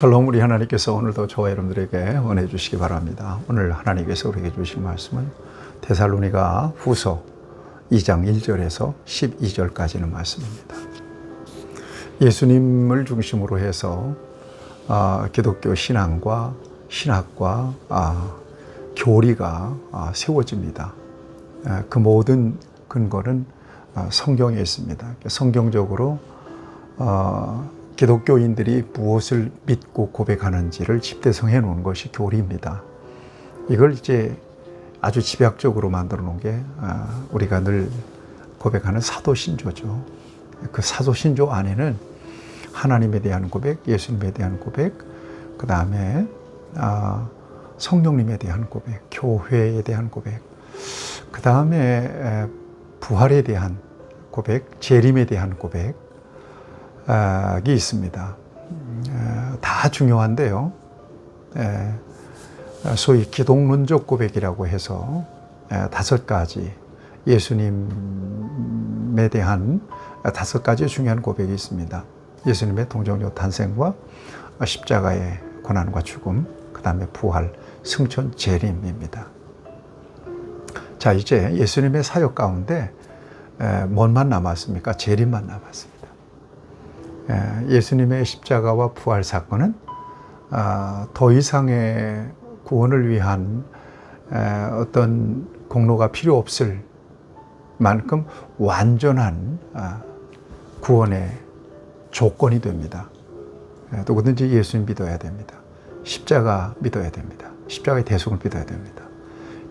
샬롬. 우리 하나님께서 오늘도 저와 여러분들에게 은혜 주시기 바랍니다. 오늘 하나님께서 우리에게 주신 말씀은 데살로니가 후서 2장 1절에서 12절까지는 말씀입니다. 예수님을 중심으로 해서 기독교 신앙과 신학과 교리가 세워집니다. 그 모든 근거는 성경에 있습니다. 성경적으로 기독교인들이 무엇을 믿고 고백하는지를 집대성해 놓은 것이 교리입니다. 이걸 이제 아주 집약적으로 만들어 놓은 게 우리가 늘 고백하는 사도신조죠. 그 사도신조 안에는 하나님에 대한 고백, 예수님에 대한 고백, 그 다음에 성령님에 대한 고백, 교회에 대한 고백, 그 다음에 부활에 대한 고백, 재림에 대한 고백, 이 있습니다. 다 중요한데요. 소위 기독론적 고백이라고 해서 5가지 예수님에 대한 5가지 중요한 고백이 있습니다. 예수님의 동정적 탄생과 십자가의 고난과 죽음, 그 다음에 부활, 승천, 재림입니다. 자, 이제 예수님의 사역 가운데 뭔만 남았습니까? 재림만 남았습니다. 예수님의 십자가와 부활 사건은 더 이상의 구원을 위한 어떤 공로가 필요 없을 만큼 완전한 구원의 조건이 됩니다. 누구든지 예수님 믿어야 됩니다. 십자가 믿어야 됩니다. 십자가의 대속을 믿어야 됩니다.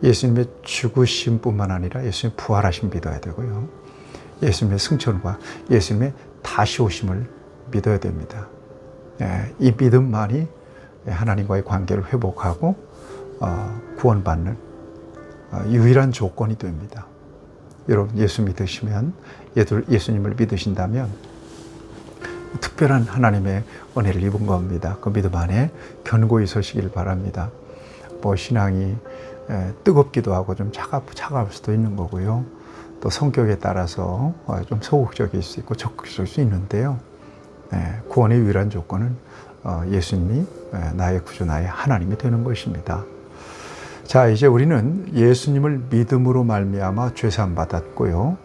예수님의 죽으심뿐만 아니라 예수님 부활하심 믿어야 되고요. 예수님의 승천과 예수님의 다시 오심을 믿어야 됩니다. 이 믿음만이 하나님과의 관계를 회복하고 구원받는 유일한 조건이 됩니다. 여러분, 예수 믿으시면, 예수님을 믿으신다면 특별한 하나님의 은혜를 입은 겁니다. 그 믿음 안에 견고히 서시길 바랍니다. 신앙이 뜨겁기도 하고 좀 차가울 수도 있는 거고요. 또 성격에 따라서 좀 소극적일 수 있고 적극적일 수 있는데요. 구원의 유일한 조건은 예수님이 나의 구주, 나의 하나님이 되는 것입니다. 자, 이제 우리는 예수님을 믿음으로 말미암아 죄사함 받았고요,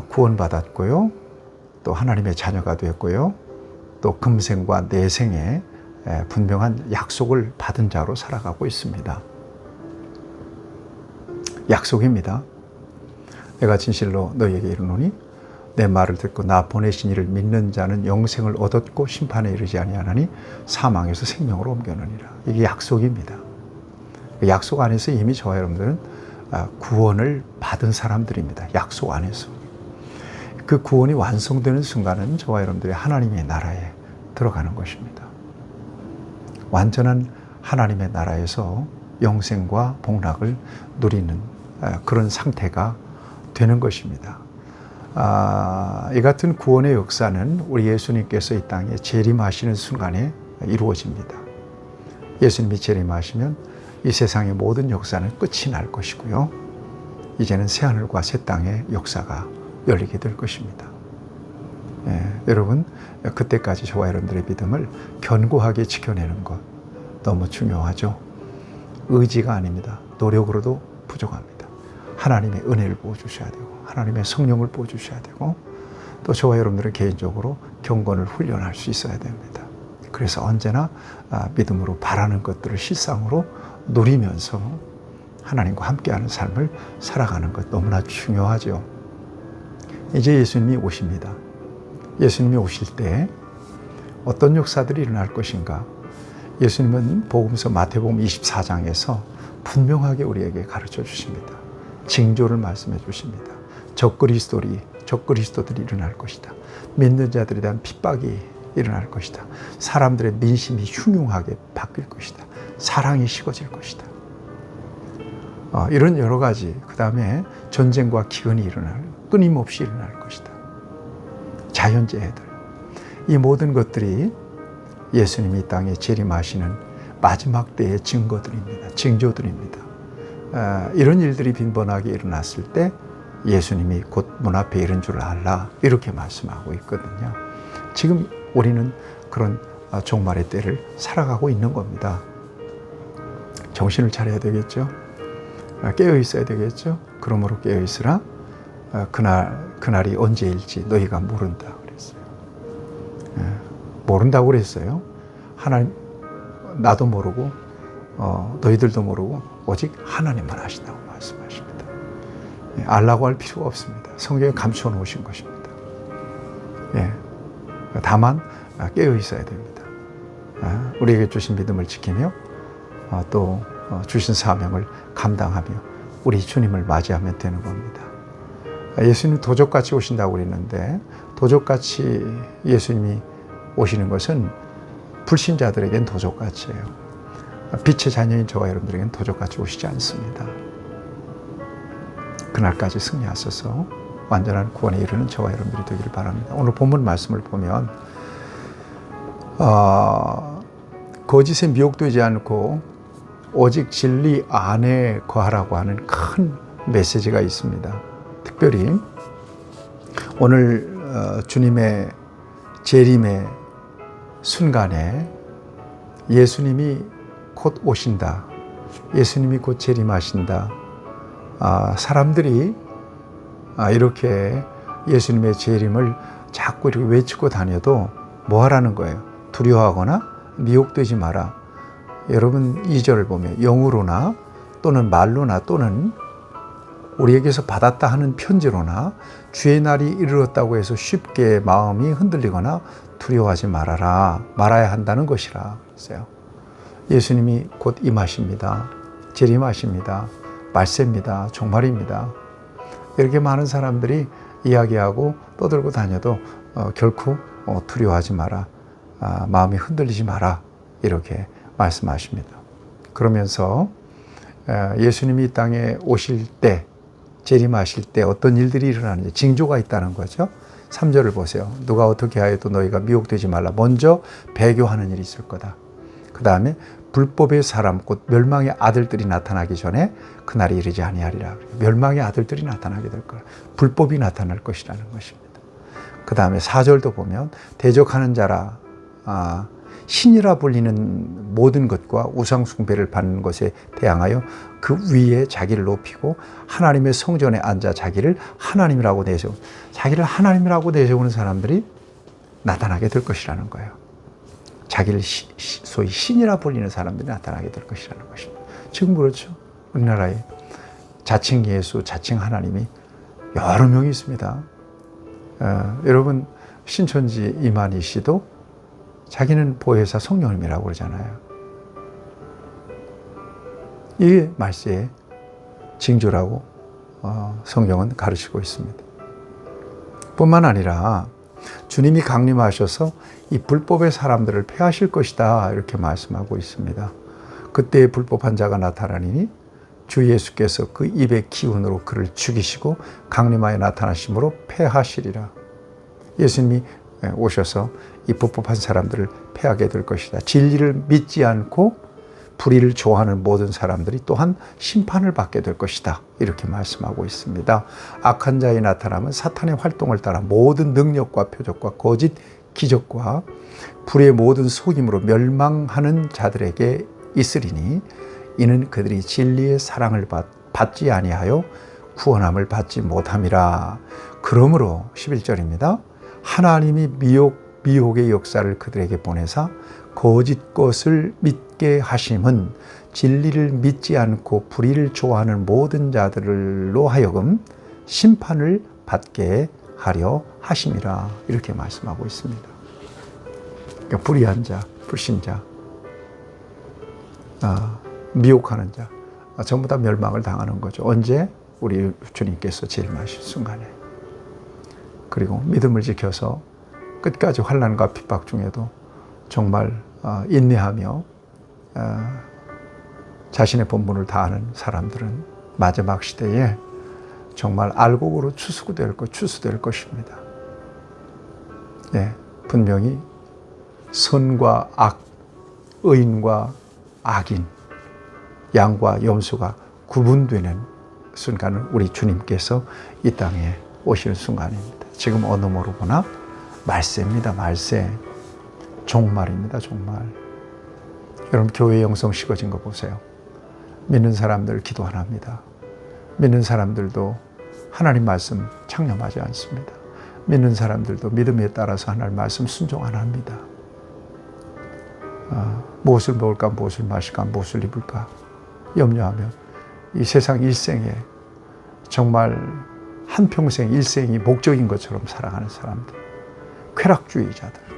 구원 받았고요, 또 하나님의 자녀가 되었고요, 또 금생과 내생에 분명한 약속을 받은 자로 살아가고 있습니다. 약속입니다. 내가 진실로 너희에게 이르노니 내 말을 듣고 나 보내신 이를 믿는 자는 영생을 얻었고 심판에 이르지 아니하나니 사망에서 생명으로 옮겨느니라. 이게 약속입니다. 약속 안에서 이미 저와 여러분들은 구원을 받은 사람들입니다. 약속 안에서. 그 구원이 완성되는 순간은 저와 여러분들이 하나님의 나라에 들어가는 것입니다. 완전한 하나님의 나라에서 영생과 복락을 누리는 그런 상태가 되는 것입니다. 이 같은 구원의 역사는 우리 예수님께서 이 땅에 재림하시는 순간에 이루어집니다. 예수님이 재림하시면 이 세상의 모든 역사는 끝이 날 것이고요. 이제는 새하늘과 새 땅의 역사가 열리게 될 것입니다. 여러분, 그때까지 저와 여러분들의 믿음을 견고하게 지켜내는 것 너무 중요하죠. 의지가 아닙니다. 노력으로도 부족합니다. 하나님의 은혜를 부어주셔야 되고 하나님의 성령을 부어주셔야 되고 또 저와 여러분들은 개인적으로 경건을 훈련할 수 있어야 됩니다. 그래서 언제나 믿음으로 바라는 것들을 실상으로 누리면서 하나님과 함께하는 삶을 살아가는 것 너무나 중요하죠. 이제 예수님이 오십니다. 예수님이 오실 때 어떤 역사들이 일어날 것인가? 예수님은 복음서 마태복음 24장에서 분명하게 우리에게 가르쳐 주십니다. 징조를 말씀해 주십니다. 적그리스도들이 일어날 것이다. 믿는 자들에 대한 핍박이 일어날 것이다. 사람들의 민심이 흉흉하게 바뀔 것이다. 사랑이 식어질 것이다. 이런 여러 가지, 그 다음에 전쟁과 기근이 끊임없이 일어날 것이다. 자연재해들, 이 모든 것들이 예수님이 이 땅에 재림하시는 마지막 때의 증거들입니다. 징조들입니다. 이런 일들이 빈번하게 일어났을 때 예수님이 곧 문 앞에 이른 줄 알라, 이렇게 말씀하고 있거든요. 지금 우리는 그런 종말의 때를 살아가고 있는 겁니다. 정신을 차려야 되겠죠. 깨어 있어야 되겠죠. 그러므로 깨어 있으라. 그날이 언제일지 너희가 모른다 그랬어요. 모른다고 그랬어요. 하나님, 나도 모르고 너희들도 모르고 오직 하나님만 아신다고 말씀하십니다. 알라고 할 필요가 없습니다. 성경에 감추어 놓으신 것입니다. 다만 깨어 있어야 됩니다. 우리에게 주신 믿음을 지키며 또 주신 사명을 감당하며 우리 주님을 맞이하면 되는 겁니다. 예수님 도적같이 오신다고 그랬는데 도적같이 예수님이 오시는 것은 불신자들에겐 도적같이예요. 빛의 자녀인 저와 여러분들에겐 도적같이 오시지 않습니다. 그날까지 승리하셔서 완전한 구원에 이르는 저와 여러분들이 되기를 바랍니다. 오늘 본문 말씀을 보면 거짓에 미혹되지 않고 오직 진리 안에 거하라고 하는 큰 메시지가 있습니다. 특별히 오늘 주님의 재림의 순간에 예수님이 곧 오신다. 예수님이 곧 재림하신다. 사람들이 이렇게 예수님의 재림을 자꾸 이렇게 외치고 다녀도 뭐 하라는 거예요? 두려워하거나 미혹되지 마라. 여러분 2절을 보면 영으로나 또는 말로나 또는 우리에게서 받았다 하는 편지로나 주의 날이 이르렀다고 해서 쉽게 마음이 흔들리거나 두려워하지 말아야 한다는 것이라 그랬어요. 예수님이 곧 임하십니다. 재림하십니다. 말세입니다. 종말입니다. 이렇게 많은 사람들이 이야기하고 떠들고 다녀도 결코 두려워하지 마라. 마음이 흔들리지 마라. 이렇게 말씀하십니다. 그러면서 예수님이 이 땅에 오실 때, 재림하실 때 어떤 일들이 일어나는지 징조가 있다는 거죠. 3절을 보세요. 누가 어떻게 하여도 너희가 미혹되지 말라. 먼저 배교하는 일이 있을 거다. 그 다음에 불법의 사람 곧 멸망의 아들들이 나타나기 전에 그날이 이르지 아니하리라. 멸망의 아들들이 나타나게 될 거라. 불법이 나타날 것이라는 것입니다. 그 다음에 4절도 보면 대적하는 자라 신이라 불리는 모든 것과 우상 숭배를 받는 것에 대항하여 그 위에 자기를 높이고 하나님의 성전에 앉아 자기를 하나님이라고 내세우는 사람들이 나타나게 될 것이라는 거예요. 자기를 소위 신이라 불리는 사람들이 나타나게 될 것이라는 것입니다. 지금 그렇죠. 우리나라에 자칭 예수, 자칭 하나님이 여러 명이 있습니다. 여러분 신천지 이만희 씨도 자기는 보혜사 성령님이라고 그러잖아요. 이게 말세의 징조라고 성경은 가르치고 있습니다. 뿐만 아니라 주님이 강림하셔서 이 불법의 사람들을 폐하실 것이다 이렇게 말씀하고 있습니다. 그때 불법한 자가 나타나니 주 예수께서 그 입의 기운으로 그를 죽이시고 강림하여 나타나심으로 폐하시리라. 예수님이 오셔서 이 불법한 사람들을 폐하게 될 것이다. 진리를 믿지 않고 불의를 좋아하는 모든 사람들이 또한 심판을 받게 될 것이다. 이렇게 말씀하고 있습니다. 악한 자의 나타남은 사탄의 활동을 따라 모든 능력과 표적과 거짓 기적과 불의 모든 속임으로 멸망하는 자들에게 있으리니 이는 그들이 진리의 사랑을 받지 아니하여 구원함을 받지 못함이라. 그러므로 11절입니다. 하나님이 미혹의 역사를 그들에게 보내사 거짓 것을 믿게 하심은 진리를 믿지 않고 불의를 좋아하는 모든 자들로 하여금 심판을 받게 하려 하심이라. 이렇게 말씀하고 있습니다. 그러니까 불의한 자, 불신자, 미혹하는 자 전부 다 멸망을 당하는 거죠. 언제? 우리 주님께서 재림하실 순간에. 그리고 믿음을 지켜서 끝까지 환난과 핍박 중에도 정말 인내하며 자신의 본분을 다하는 사람들은 마지막 시대에 정말 알곡으로 추수될 것입니다. 예, 분명히 선과 악, 의인과 악인, 양과 염소가 구분되는 순간은 우리 주님께서 이 땅에 오시는 순간입니다. 지금 어느 모로 보나 말세입니다. 말세. 종말입니다. 종말. 여러분 교회 영성 식어진 거 보세요. 믿는 사람들 기도 안 합니다. 믿는 사람들도 하나님 말씀 창념하지 않습니다. 믿는 사람들도 믿음에 따라서 하나님 말씀 순종 안 합니다. 무엇을 먹을까, 무엇을 마실까, 무엇을 입을까 염려하며 이 세상 일생에 정말 한평생 일생이 목적인 것처럼 살아가는 사람들, 쾌락주의자들,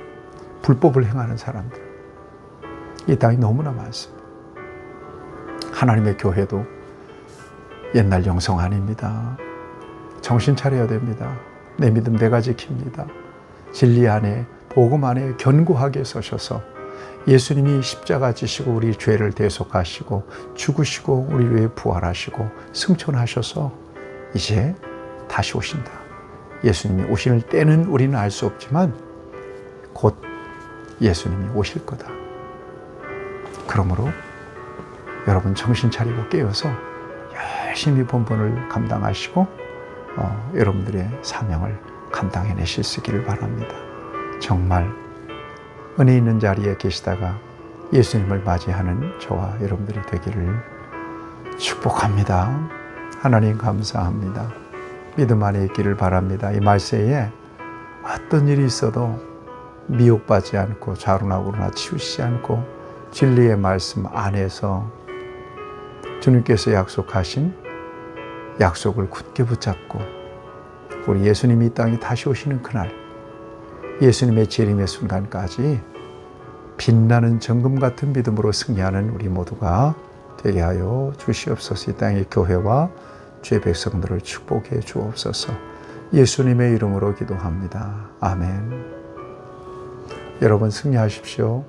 불법을 행하는 사람들, 이 땅이 너무나 많습니다. 하나님의 교회도 옛날 영성 아닙니다. 정신 차려야 됩니다. 내 믿음 내가 지킵니다. 진리 안에, 복음 안에 견고하게 서셔서 예수님이 십자가 지시고 우리 죄를 대속하시고 죽으시고 우리 위해 부활하시고 승천하셔서 이제 다시 오신다. 예수님이 오실 때는 우리는 알 수 없지만 곧 예수님이 오실 거다. 그러므로 여러분 정신 차리고 깨어서 열심히 본분을 감당하시고 여러분들의 사명을 감당해내실 수 있기를 바랍니다. 정말 은혜 있는 자리에 계시다가 예수님을 맞이하는 저와 여러분들이 되기를 축복합니다. 하나님 감사합니다. 믿음 안에 있기를 바랍니다. 이 말세에 어떤 일이 있어도 미혹받지 않고 좌로나우로나 치우치지 않고 진리의 말씀 안에서 주님께서 약속하신 약속을 굳게 붙잡고 우리 예수님이 이 땅에 다시 오시는 그날 예수님의 재림의 순간까지 빛나는 정금 같은 믿음으로 승리하는 우리 모두가 되게 하여 주시옵소서. 이 땅의 교회와 주의 백성들을 축복해 주옵소서. 예수님의 이름으로 기도합니다. 아멘. 여러분 승리하십시오.